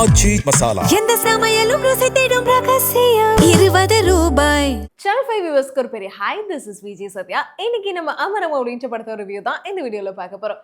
ஆச்சி மசாலா. எந்த சமையலும் ருசி தேடும் ரகசியம் 20 ரூபாய். சேனல் 5 வியூவர்ஸ்க்கு ஒரு பெரிய hi, this is Vijay Sathya. இன்னைக்கு நம்ம அமரம் அப்படின்ற படத்தோட ரிவ்யூ தான் இந்த வீடியோல பார்க்க போறோம்.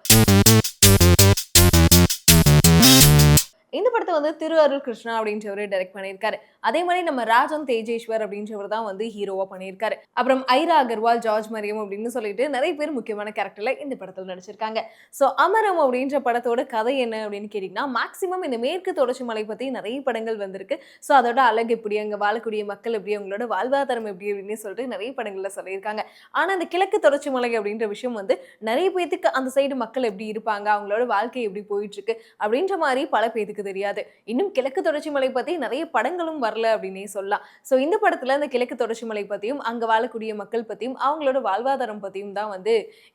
இந்த படத்தை வந்து திரு அருள் கிருஷ்ணா அப்படின்றவர் டைரக்ட் பண்ணியிருக்காரு. அதே மாதிரி நம்ம ராஜன் தேஜேஸ்வர் அப்படின்றவர் தான் வந்து ஹீரோவா பண்ணியிருக்காரு. அப்புறம் ஐரா அகர்வால், ஜார்ஜ் மரியம் அப்படின்னு சொல்லிட்டு நிறைய பேர் முக்கியமான கேரக்டர்ல இந்த படத்தில் நடிச்சிருக்காங்க. ஸோ அமரம் அப்படின்ற படத்தோட கதை என்ன அப்படின்னு கேட்டீங்கன்னா, மேக்சிமம் இந்த மேற்கு தொடர்ச்சி மலை பத்தி நிறைய படங்கள் வந்திருக்கு. ஸோ அதோட அழகு எப்படி, அங்க வாழக்கூடிய மக்கள் எப்படி, அவங்களோட வாழ்வாதாரம் எப்படி அப்படின்னு சொல்லிட்டு நிறைய படங்கள்ல சொல்லியிருக்காங்க. ஆனா இந்த கிழக்கு தொடர்ச்சி மலை அப்படின்ற விஷயம் வந்து நிறைய பேத்துக்கு அந்த சைடு மக்கள் எப்படி இருப்பாங்க, அவங்களோட வாழ்க்கை எப்படி போயிட்டு இருக்கு அப்படின்ற மாதிரி பல பேத்துக்கு தெரியாது. இன்னும் கிழக்கு தொடர்ச்சி மலை பத்தி நிறைய படங்களும் வரல அப்படின்னே சொல்லலாம். சோ இந்த படத்துல இந்த கிழக்கு தொடர்ச்சி மலை பத்தியும் அங்க வாழக்கூடிய மக்கள் பத்தியும் அவங்களோட வாழ்வாதாரம் பத்தியும் தான் வந்து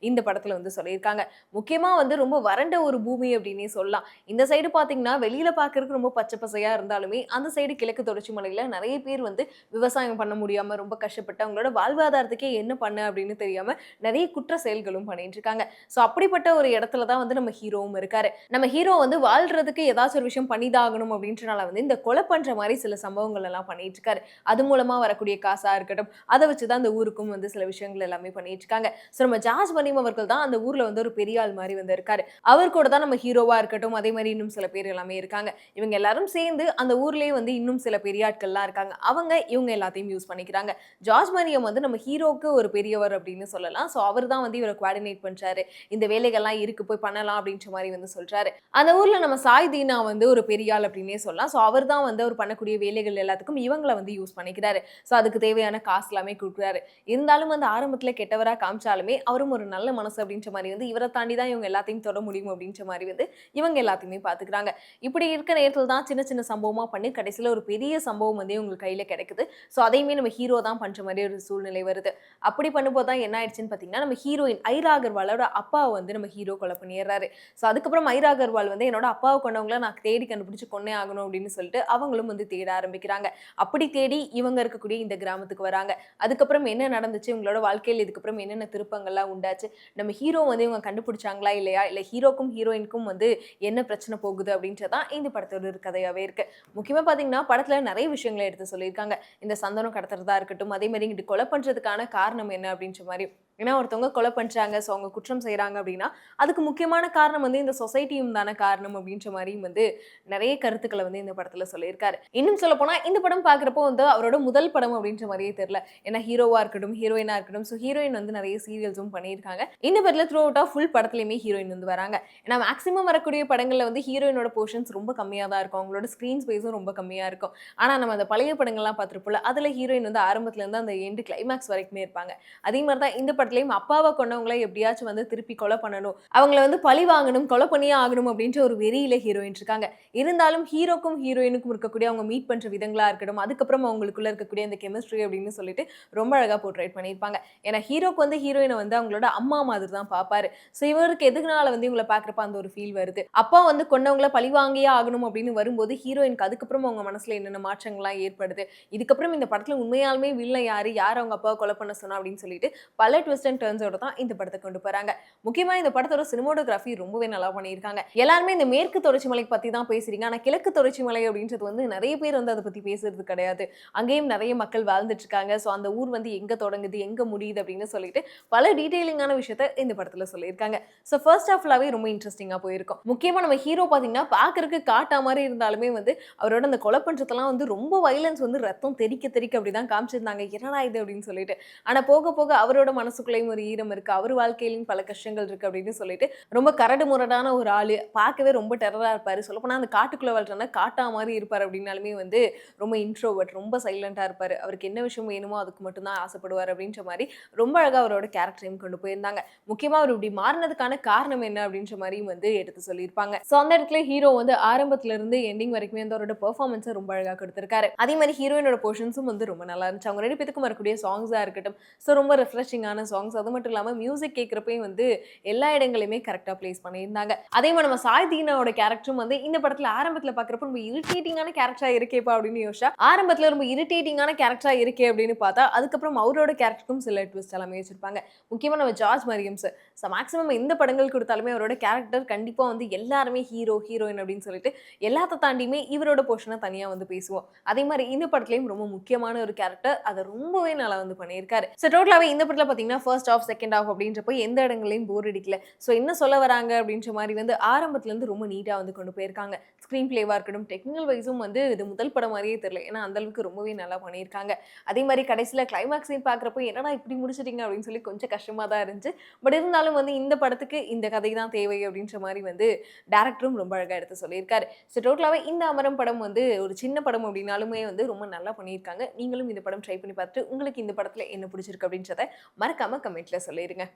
இந்த படத்துல வந்து சொல்லியிருக்காங்க. முக்கியமா வந்து ரொம்ப வறண்ட ஒரு பூமி அப்படின்னே சொல்லலாம். இந்த சைடு பாத்தீங்கன்னா வெளியில பாக்குறதுக்கு ரொம்ப பச்சை பசையா இருந்தாலுமே அந்த சைடு கிழக்கு தொடர்ச்சி மலையில நிறைய பேர் வந்து விவசாயம் பண்ண முடியாம ரொம்ப கஷ்டப்பட்டு அவங்களோட வாழ்வாதாரத்துக்கே என்ன பண்ண அப்படின்னு தெரியாம நிறைய குற்ற செயல்களும் பண்ணிட்டு இருக்காங்க. சோ அப்படிப்பட்ட ஒரு இடத்துல தான் வந்து நம்ம ஹீரோவும் இருக்காரு. நம்ம ஹீரோ வந்து வாழ்றதுக்கு ஏதாச்சும் ஒரு விஷயம் பண்ணிதாகணும் அப்படின்றனால வந்து இந்த கொலை பண்ற மாதிரி சில சம்பவங்கள் எல்லாம் பண்ணிட்டு இருக்காரு. அது மூலமா வரக்கூடிய காசா இருக்கட்டும், அதை வச்சுதான் அந்த ஊருக்கும் வந்து சில விஷயங்கள் எல்லாமே பண்ணிட்டு இருக்காங்க. சோ நம்ம ஜார்ஜ் மரியம் அவர்கள் தான் அந்த ஊர்ல வந்து ஒரு பெரிய ஆள் மாதிரி வந்து இருக்காரு. அவர் கூட தான் நம்ம ஹீரோவா இருக்கட்டும், அதே மாதிரி இன்னும் சில பேர் எல்லாமே இருக்காங்க. இவங்க எல்லாரும் சேர்ந்து அந்த ஊர்லயே வந்து இன்னும் சில பெரிய ஆட்கள்லாம் இருக்காங்க. அவங்க இவங்க எல்லாத்தையும் யூஸ் பண்ணிக்கிறாங்க. ஜார்ஜ் மரியம் வந்து நம்ம ஹீரோக்கு ஒரு பெரியவர் அப்படின்னு சொல்லலாம். சோ அவர் தான் வந்து இவரை கோஆர்டினேட் பண்றாரு. இந்த வேலைகள்லாம் இருக்கு, போய் பண்ணலாம் அப்படின்ற மாதிரி வந்து சொல்றாரு. அந்த ஊர்ல நம்ம சாய் தீனா வந்து ஒரு பெரிய ஆள் அப்படின்னே சொல்லலாம். ஸோ அவர் தான் வந்து அவர் பண்ணக்கூடிய வேலைகள் எல்லாத்துக்கும் இவங்களை வந்து யூஸ் பண்ணிக்கிறாரு. ஸோ அதுக்கு தேவையான காசு எல்லாமே கொடுக்குறாரு. இருந்தாலும் வந்து ஆரம்பத்தில் கெட்டவராக காமிச்சாலுமே அவரும் ஒரு நல்ல மனசு அப்படின்ற மாதிரி வந்து இவரை தாண்டி தான் இவங்க எல்லாத்தையும் தொட முடியும் அப்படின்ற மாதிரி வந்து இவங்க எல்லாத்தையுமே பார்த்துக்கிறாங்க. இப்படி இருக்க நேரத்தில் தான் சின்ன சின்ன சம்பவமாக பண்ணி கடைசியில் ஒரு பெரிய சம்பவம் வந்து இவங்க கையில் கிடைக்குது. ஸோ அதையுமே நம்ம ஹீரோ தான் பண்ணுற மாதிரி ஒரு சூழ்நிலை வருது. அப்படி பண்ணும்போது தான் என்ன ஆயிடுச்சுன்னு பார்த்தீங்கன்னா, நம்ம ஹீரோயின் ஐரா அகர்வாலோட அப்பாவை வந்து நம்ம ஹீரோ கொலை பண்ணிடுறாரு. ஸோ அதுக்கப்புறம் ஐரா அகர்வால் வந்து என்னோட அப்பாவை கொண்டவங்கள நான் தேடி கண்டுபிடிச்சு கொன்னே ஆகணும் அப்படின்னு சொல்லிட்டு அவங்களும் வந்து தேட ஆரம்பிக்கிறாங்க. அப்படி தேடி இவங்க இருக்கக்கூடிய இந்த கிராமத்துக்கு வராங்க. அதுக்கப்புறம் என்ன நடந்துச்சு, இவங்களோட வாழ்க்கையில் இதுக்கப்புறம் என்னென்ன திருப்பங்கள்லாம் உண்டாச்சு, நம்ம ஹீரோ வந்து இவங்க கண்டுபிடிச்சாங்களா இல்லையா, இல்லை ஹீரோக்கும் ஹீரோயினுக்கும் வந்து என்ன பிரச்சனை போகுது அப்படின்றதான் இந்த படத்தோட ஒரு கதையாவே இருக்கு. முக்கியமா பாத்தீங்கன்னா படத்துல நிறைய விஷயங்களை எடுத்து சொல்லியிருக்காங்க. இந்த சந்தனம் கடத்துறதா இருக்கட்டும், அதே மாதிரி இங்கிட்டு கொலை பண்றதுக்கான காரணம் என்ன அப்படின்ற மாதிரி. ஏன்னா ஒருத்தவங்க கொலை பண்றாங்க, ஸோ அவங்க குற்றம் செய்யறாங்க அப்படின்னா அதுக்கு முக்கியமான காரணம் வந்து இந்த சொசைட்டியும் தானே காரணம் அப்படின்ற மாதிரியும் வந்து நிறைய கருத்துக்களை வந்து இந்த படத்துல சொல்லியிருக்காரு. இன்னும் சொல்ல போனா இந்த படம் பாக்குறப்போ வந்து அவரோட முதல் படம் அப்படின்ற மாதிரியே தெரியல. ஏன்னா ஹீரோவா இருக்கட்டும், ஹீரோயினா இருக்கட்டும், ஸோ ஹீரோயின் வந்து நிறைய சீரியல்ஸும் பண்ணியிருக்காங்க. இந்த படத்துல த்ரூ அவுட்டா ஃபுல் படத்துலயுமே ஹீரோயின் வந்து வராங்க. ஏன்னா மேக்ஸிமம் வரக்கூடிய படங்கள்ல வந்து ஹீரோயினோட போர்ஷன்ஸ் ரொம்ப கம்மியா தான் இருக்கும், அவங்களோட ஸ்கிரீன் ஸ்பேஸும் ரொம்ப கம்மியா இருக்கும். ஆனா நம்ம அந்த பழைய படங்கள்லாம் பார்த்துருப்போம், அதுல ஹீரோயின் வந்து ஆரம்பத்துல இருந்து அந்த எண்டு கிளைமேக்ஸ் வரைக்குமே இருப்பாங்க. அதே மாதிரி தான் இந்த படத்துலயும் அப்பாவை கொண்டவங்களை எப்படியாச்சும் வந்து திருப்பி கொலை பண்ணணும், அவங்கள வந்து பழி வாங்கணும், கொலை பண்ணியே ஆகணும் அப்படின்ற ஒரு வெறியில ஹீரோயின் இருக்காங்க. இருந்தாலும் ஹீரோக்கும் ஹீரோயினுக்கும் இருக்கக்கூடிய அவங்க மீட் பண்ற விதங்களா இருக்கட்டும், அதுக்கப்புறம் அவங்களுக்குள்ள இருக்கக்கூடிய அந்த கெமிஸ்ட்ரி அப்படின்னு சொல்லிட்டு ரொம்ப அழகா போர்ட்ரேட் பண்ணியிருப்பாங்க. ஏன்னா ஹீரோக்கு வந்து ஹீரோயினை வந்து அவங்களோட அம்மா மாதிரி தான் பார்ப்பாரு. ஸோ இவருக்கு எதுக்குனால வந்து இவங்களை பார்க்குறப்ப அந்த ஒரு ஃபீல் வருது. அப்பா வந்து கொண்டவங்களை பழி வாங்கியே ஆகணும் அப்படின்னு வரும்போது ஹீரோயினுக்கு அதுக்கப்புறம் அவங்க மனசுல என்னென்ன மாற்றங்கள்லாம் ஏற்படுது, இதுக்கப்புறம் இந்த படத்துல உண்மையாலுமே வில்லை யாரு, யார் அவங்க அப்பாவை கொலை பண்ண சொன்னா அப்படின்னு சொல்லிட்டு பல ட்விஸ்ட் அண்ட் டர்ன்ஸோட தான் இந்த படத்தை கொண்டு போறாங்க. முக்கியமா இந்த படத்தோட சினிமோட்டோகிராஃபி ரொம்பவே நல்லா பண்ணியிருக்காங்க. எல்லாருமே இந்த மேற்கு தொடர்ச்சி மலை பத்தி தான் பேசுறீங்க, ஆனா கிழக்கு தொடர்ச்சி மலை அப்படின்றது வந்து நிறைய பேர் வந்து அதை பத்தி பேசுறது கிடையாது. அங்கேயும் நிறைய மக்கள் வாழ்ந்துட்டு இருக்காங்க. ஸோ அந்த ஊர் வந்து எங்க தொடங்குது, எங்க முடியுது அப்படின்னு சொல்லிட்டு பல டீடைலிங்கான விஷயத்த இந்த படத்துல சொல்லியிருக்காங்க. ஸோ ஃபர்ஸ்ட் ஆஃப் ஃபுல்லாவே ரொம்ப இன்ட்ரெஸ்டிங்கா போயிருக்கும். முக்கியமா நம்ம ஹீரோ பாத்தீங்கன்னா பாக்குறதுக்கு காட்டா மாதிரி இருந்தாலுமே வந்து அவரோட அந்த கொலை பண்றதெல்லாம் வந்து ரொம்ப வயலன்ஸ் வந்து ரத்தம் தெறிக்க தெறிக்க அப்படிதான் காமிச்சிருந்தாங்க. என்னடா இது அப்படின்னு சொல்லிட்டு. ஆனா போக போக அவரோட மனசுக்குள்ளேயும் ஒரு ஈரம் இருக்கு, அவர் வாழ்க்கையிலும் பல கஷ்டங்கள் இருக்கு அப்படின்னு சொல்லிட்டு ரொம்ப கரடு முரடான ஒரு ஆளு, பார்க்கவே ரொம்ப டெரரா இருப்பாரு. சொல்லப்போனா அந்த காட்டுக்குள்ள வாழ்றனா காட்டா மாதிரி இருப்பாரு அப்படின்னாலுமே வந்து ரொம்ப இன்ட்ரோவர்ட், ரொம்ப சைலண்டா இருப்பாரு. அவருக்கு என்ன விஷயம் வேணுமோ அதுக்கு மட்டும்தான் ஆசைப்படுவார் அப்படின்ற மாதிரி ரொம்ப அழகா அவரோட கேரக்டரையும் கொண்டு போயிருந்தாங்க. முக்கியமா அவர் இப்படி மாறினதுக்கான காரணம் என்ன அப்படின்ற மாதிரியும் வந்து எடுத்து சொல்லியிருப்பாங்க. ஸோ அந்த இடத்துல ஹீரோ வந்து ஆரம்பத்துல இருந்து எண்டிங் வரைக்குமே வந்து அவரோட பெர்ஃபார்மன்ஸை ரொம்ப அழகா கொடுத்திருக்காரு. அதே மாதிரி ஹீரோயினோட போர்ஷன்ஸும் வந்து ரொம்ப நல்லா இருந்துச்சு. அவங்க ரெண்டு பேத்துக்கும் வரக்கூடிய சாங்ஸா இருக்கட்டும், ஸோ ரொம்ப ரெஃப்ரெஷிங்கான சாங்ஸ், அது மட்டும் இல்லாம மியூசிக் கேட்கிறப்பயும் வந்து எல்லா இடங்களையுமே கரெக்ட்டா பிளேஸ் பண்ணியிருந்தாங்க. அதே மாரி நம்ம சாய் தீனாவோட கேரக்டரும் வந்து இந்த படத்துல ஆரம்பத்துல பார்க்குறப்போ ரொம்ப இரிட்டேட்டிங்கான கேரக்டரா இருக்கேப்பா அப்படின்னு யோசிச்சா, ஆரம்பத்துல ரொம்ப இரிட்டேட்டிங்கான கேரக்டரா இருக்கே அப்படின்னு பார்த்தா, அதுக்கப்புறம் அவரோட கேரக்டருக்கும் சில ட்விஸ்ட் எல்லாமே வச்சிருப்பாங்க. முக்கியமா நம்ம ஜார்ஜ் மரியம் சார். மேக்ஸிமம் எந்த படங்கள் குடுத்தாலுமே அவரோட கேரக்டர் கண்டிப்பா வந்து எல்லாருமே ஹீரோ, ஹீரோயின் அப்படின்னு சொல்லிட்டு எல்லாத்த தாண்டியுமே இவரோட போர்ஷன தனியா வந்து பேசுவோம். அதே மாரி இந்த படத்துலயும் ரொம்ப முக்கியமான ஒரு கேரக்டர். அத ரொம்பவே நல்லா வந்து பண்ணியிருக்காரு. டோட்டலாவே இந்த படத்துல பார்த்தீங்கன்னா, ஃபர்ஸ்ட் ஹாஃப், செகண்ட் ஹாஃப் அப்படின்றப்போ எந்த இடங்கள்லயும் போர் அடிக்கல. என்ன சொல்ல வராங்க அப்படின்ற மாரி வந்து ஆரம்பத்துல இருந்து ரொம்ப நீட்டா வந்து கொண்டு போயிருக்காங்க. ஸ்க்ரீன் பிளேவா இருக்கட்டும், டெக்னிக்கல் வைஸும் வந்து இது முதல் படம் மாரியே தெரியல. ஏன்னா அந்த அளவுக்கு ரொம்பவே நல்லா பண்ணியிருக்காங்க. அதே மாரி கடைசில கிளைமாக்ஸ் சீன் பார்க்குறப்போ என்னடா இப்படி முடிச்சிட்டீங்க அப்படின்னு சொல்லி கொஞ்சம் கஷ்டமா தான் இருந்துச்சு. பட் இருந்தாலும் வந்து இந்த படத்துக்கு இந்த கதை தான் தேவை அப்படின்ற மாரி வந்து டைரக்டரும் ரொம்ப அழகா எடுத்து சொல்லியிருக்காரு. டோட்டலாவே இந்த அமரம் படம் வந்து ஒரு சின்ன படம் அப்படின்னாலுமே வந்து ரொம்ப நல்லா பண்ணியிருக்காங்க. நீங்களும் இந்த படம் ட்ரை பண்ணி பார்த்துட்டு உங்களுக்கு இந்த படத்துல என்ன பிடிச்சிருக்கு அப்படின்றத மறக்காம கமெண்ட்ல சொல்லிருங்க.